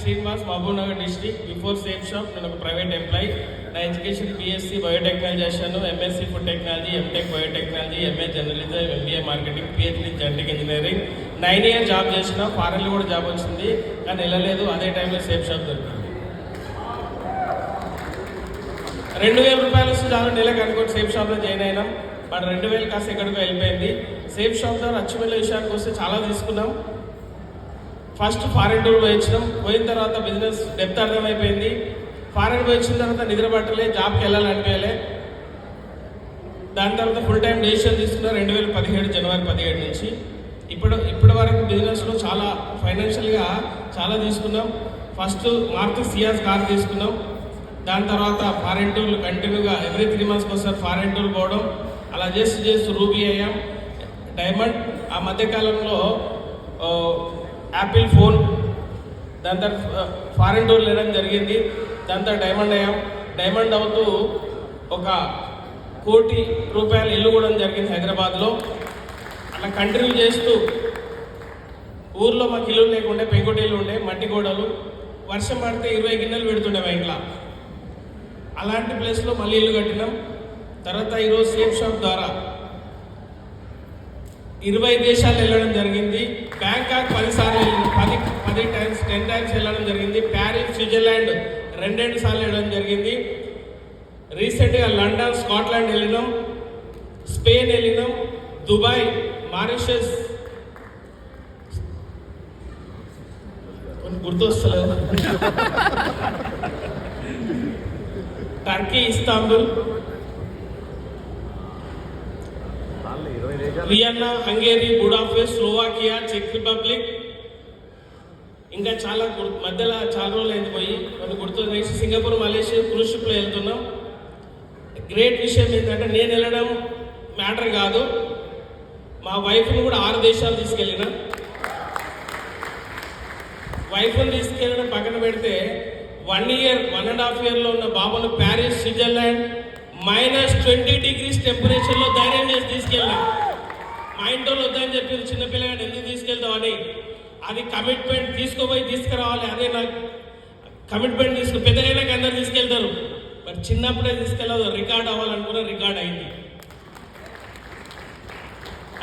Srinivas, Mahabubnagar district. Before safe shop నేను ఒక private employee. నా ఎడ్యుకేషన్ బీఎస్సీ బయోటెక్నాలజీ చేశాను, MSc food technology, MTech biotechnology, MA journalism, MBA marketing, PhD genetic engineering. 9 years job చేసిన. ఫారెన్లో కూడా job వచ్చింది కానీ వెళ్ళలేదు. అదే టైంలో సేఫ్ షాప్ దొరికింది. 2,000 రూపాయలు వస్తే చాలా నెలకు అనుకోండి సేఫ్ షాప్లో జాయిన్ అయినాం. బట్ 2,000 కాస్త ఎక్కడికో వెళ్ళిపోయింది. సేఫ్ షాప్ ద్వారా అచ్చుమల్ల విషయానికి వస్తే చాలా తీసుకున్నాం. ఫస్ట్ ఫారెన్ టూర్ పోయించినాం. పోయిన తర్వాత బిజినెస్ డెప్త్ అర్థమైపోయింది. ఫారెన్ పోయించిన తర్వాత నిద్ర పట్టలే, జాబ్కి వెళ్ళాలనిపించలే. దాని తర్వాత ఫుల్ టైం డెసిషన్ తీసుకున్నా 2017 జనవరి 17 నుంచి. ఇప్పటి వరకు బిజినెస్లో చాలా ఫైనాన్షియల్గా చాలా తీసుకున్నాం. ఫస్ట్ మారుతి సియాజ్ కార్ తీసుకున్నాం. దాని తర్వాత ఫారెన్ టూర్లు కంటిన్యూగా ఎవ్రీ 3 months ఒకసారి ఫారెన్ టూర్ పోవడం. అలా చేస్తూ రూబీ అయ్యాం, డైమండ్. ఆ మధ్యకాలంలో యాపిల్ ఫోన్, దాని తర్వాత ఫారెన్ టూర్ వెళ్ళడం జరిగింది. దాని తర్వాత డైమండ్ అయ్యాం. డైమండ్ అవుతూ 1 కోటి రూపాయల ఇల్లు కూడా జరిగింది హైదరాబాద్లో. అలా కంటిన్యూ చేస్తూ ఊర్లో మాకు ఇల్లు లేకుండే, పెంకుటిల్లు ఉండే, మట్టి గోడలు. వర్షం పడితే 20 గిన్నెలు పెడుతుండే మా ఇంట్లో. అలాంటి ప్లేస్లో మళ్ళీ ఇల్లు కట్టినాం. తర్వాత ఈరోజు సేఫ్ షాప్ ద్వారా 20 దేశాలు వెళ్ళడం జరిగింది. బ్యాంకాక్ 10 సార్లు 10 times 10 times వెళ్ళడం జరిగింది. ప్యారిస్, స్విట్జర్లాండ్ 2 సార్లు వెళ్ళడం జరిగింది. రీసెంట్గా లండన్, స్కాట్లాండ్ వెళ్ళినాం, స్పెయిన్ వెళ్ళినాం, దుబాయ్, మారిషస్, గుర్తొస్తలేదు, Turkey, Istanbul, Vienna, Hungary, Budapest, Slovakia, చెక్ రిపబ్లిక్, ఇంకా చాలా మధ్యలో చాలా రోజులు అయింది పోయి కొన్ని గుర్తు. నెక్స్ట్ సింగపూర్, మలేషియా క్రూజ్ షిప్లో వెళ్తున్నాం. గ్రేట్ విషయం ఏంటంటే నేను వెళ్ళడం మ్యాటర్ కాదు, మా వైఫ్ను కూడా 6 దేశాలు తీసుకెళ్ళిన. వైఫ్ను తీసుకెళ్ళడం పక్కన పెడితే 1 year 1.5 yearలో ఉన్న బాబును ప్యారిస్, స్విట్జర్లాండ్ -20 degrees టెంపరేచర్లో ధైర్యం చేసి తీసుకెళ్ళాం. మా ఇంట్లో వద్దని చెప్పింది, చిన్నపిల్లగాడు ఎందుకు తీసుకెళ్తామని. అది కమిట్మెంట్, తీసుకుపోయి తీసుకురావాలి. అదే నాకు కమిట్మెంట్. పెద్దగైనాక అందరు తీసుకెళ్తారు, బట్ చిన్నప్పుడే తీసుకెళ్ళదు. రికార్డ్ అవ్వాలనుకున్నా రికార్డ్ అయింది.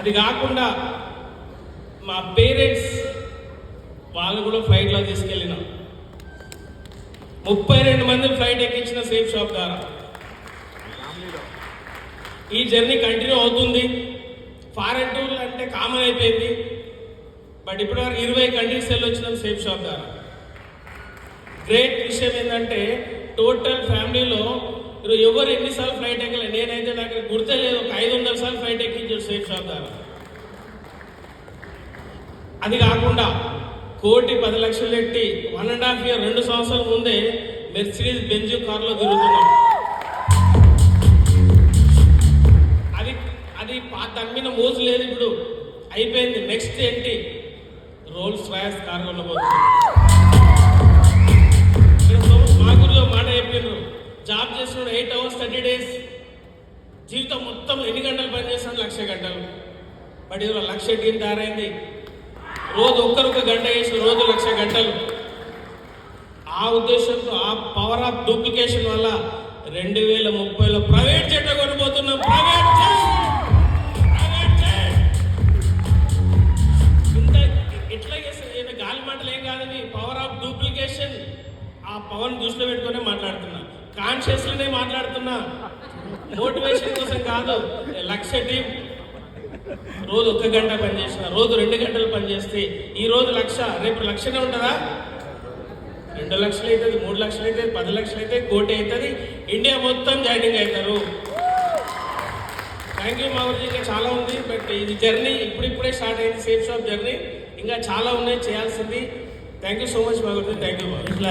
అది కాకుండా మా పేరెంట్స్ వాళ్ళు కూడా ఫ్లైట్లో తీసుకెళ్ళినాం. 32 మంది ఫ్లైట్ ఎక్కించిన సేఫ్ షాప్ ద్వారా. ఈ జర్నీ కంటిన్యూ అవుతుంది. ఫారెన్ టూర్లు అంటే కామన్ అయిపోయింది, బట్ ఇప్పటివరకు 20 countries వెళ్ళి వచ్చినాం సేఫ్ షాప్ ద్వారా. గ్రేట్ విషయం ఏంటంటే టోటల్ ఫ్యామిలీలో ఎవరు ఎన్నిసార్లు ఫ్లైట్ ఎక్కలేదు. నేనైతే నాకు గుర్తే లేదు, ఒక 500 సార్లు ఫ్లైట్ ఎక్కించాడు సేఫ్ షాప్ ద్వారా. అది కాకుండా 1,10,00,000 పెట్టి 1.5 year 2 సంవత్సరాల ముందే మెర్సిడీస్ బెంజ్ కార్లో తిరుగుతున్నాం. అది దాని మీద మోజు లేదు, ఇప్పుడు అయిపోయింది. నెక్స్ట్ ఏంటి, రోల్స్ రాయస్ కార్ కొనబోతుంది. మా గురిలో మాట చెప్పిండ్రు, జాబ్ చేస్తున్నాడు 8 hours 30 days, జీవితం మొత్తం ఎన్ని గంటలు పని చేస్తున్నాడు, 1,00,000 గంటలు. బట్ ఇది 1,00,000 టీం తయారైంది. రోజు ఒక్క గంట చేసిన రోజు 1,00,000 గంటలు. ఆ ఉద్దేశంతో, ఆ పవర్ ఆఫ్ డూప్లికేషన్ వల్ల 2030లో ప్రైవేట్ జెట్ కొనబోతున్నాం. ప్రైవేట్ జెట్ ఇంత ఎట్లా చేస్తుంది, గాలి మాటలు ఏం కాదు. Power of duplication. ఆ పవర్ దృష్టిలో పెట్టుకునే మాట్లాడుతున్నా, కాన్షియస్లోనే మాట్లాడుతున్నా, మోటివేషన్ కోసం కాదు. 1,00,000 టీం రోజు 1 గంట పనిచేసిన, రోజు 2 గంటలు పనిచేస్తే ఈ రోజు 1,00,000, రేపు 1,00,000 ఉంటుందా? 2 లక్షలు అవుతుంది, 3 లక్షలు అవుతుంది, 10 లక్షలు అవుతుంది, 1 కోటి అవుతుంది. ఇండియా మొత్తం జాయినింగ్ అవుతారు. థ్యాంక్ యూ మావూర్జీ. ఇంకా చాలా ఉంది, బట్ ఇది జర్నీ ఇప్పుడిప్పుడే స్టార్ట్ అయింది. సేఫ్ షాప్ జర్నీ ఇంకా చాలా ఉన్నాయి చేయాల్సింది. థ్యాంక్ యూ సో మచ్ మావూర్జీ. Thank you.